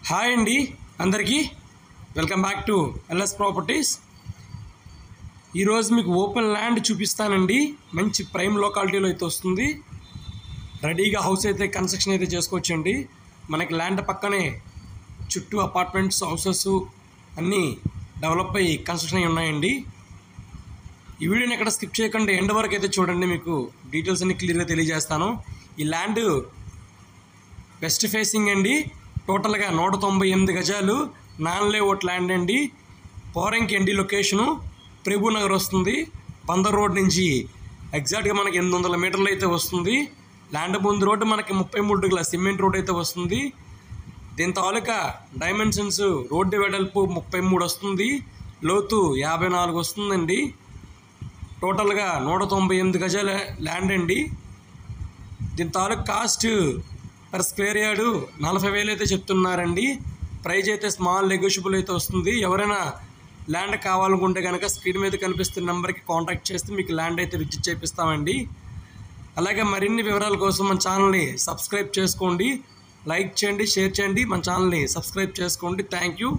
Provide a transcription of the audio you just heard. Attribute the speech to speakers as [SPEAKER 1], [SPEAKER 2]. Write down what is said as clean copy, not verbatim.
[SPEAKER 1] Hi అండి అందరికీ welcome back to LS properties. ఈరోజు మీకు ఓపెన్ ల్యాండ్ చూపిస్తానండి. మంచి ప్రైమ్ లొకాలిటీలో అయితే వస్తుంది. రెడీగా హౌస్ అయితే కన్స్ట్రక్షన్ అయితే చేసుకోవచ్చండి. మనకి ల్యాండ్ పక్కనే చుట్టూ అపార్ట్మెంట్స్ హౌసెస్ అన్నీ డెవలప్ అయ్యి కన్స్ట్రక్షన్ అయ్యి ఉన్నాయండి. ఈ వీడియోని ఎక్కడ స్కిప్ చేయకుండా ఎండ్ వరకు అయితే చూడండి, మీకు డీటెయిల్స్ అన్ని క్లియర్గా తెలియజేస్తాను. ఈ ల్యాండ్ వెస్ట్ ఫేసింగ్ అండి. టోటల్గా 198 గజాలు నాన్ లేఅవుట్ ల్యాండ్ అండి. పోరంకి అండి లొకేషను ప్రభునగర్ వస్తుంది. బందర్ రోడ్ నుంచి ఎగ్జాక్ట్గా మనకి 800 మీటర్లు అయితే వస్తుంది. ల్యాండ్ ముందు రోడ్డు మనకి 33 అడుగుల సిమెంట్ రోడ్ అయితే వస్తుంది. దీని తాలూకా డైమెన్షన్స్ రోడ్డు వెడల్పు 33 వస్తుంది, లోతు 54 వస్తుందండి. టోటల్గా 198 గజాల ల్యాండ్ అండి. దీని తాలూకా కాస్ట్ పర్ స్క్వేర్ యార్డు 40,000 అయితే చెప్తున్నారండి. ప్రైజ్ అయితే స్మాల్ నెగోషియబుల్ అయితే వస్తుంది. ఎవరైనా ల్యాండ్ కావాలనుకుంటే కనుక స్క్రీన్ మీద కనిపిస్తున్న నెంబర్కి కాంటాక్ట్ చేస్తే మీకు ల్యాండ్ అయితే విజిట్ చేపిస్తామండి. అలాగే మరిన్ని వివరాల కోసం మన ఛానల్ని సబ్స్క్రైబ్ చేసుకోండి, లైక్ చేయండి, షేర్ చేయండి, మన ఛానల్ని సబ్స్క్రైబ్ చేసుకోండి. Thank you.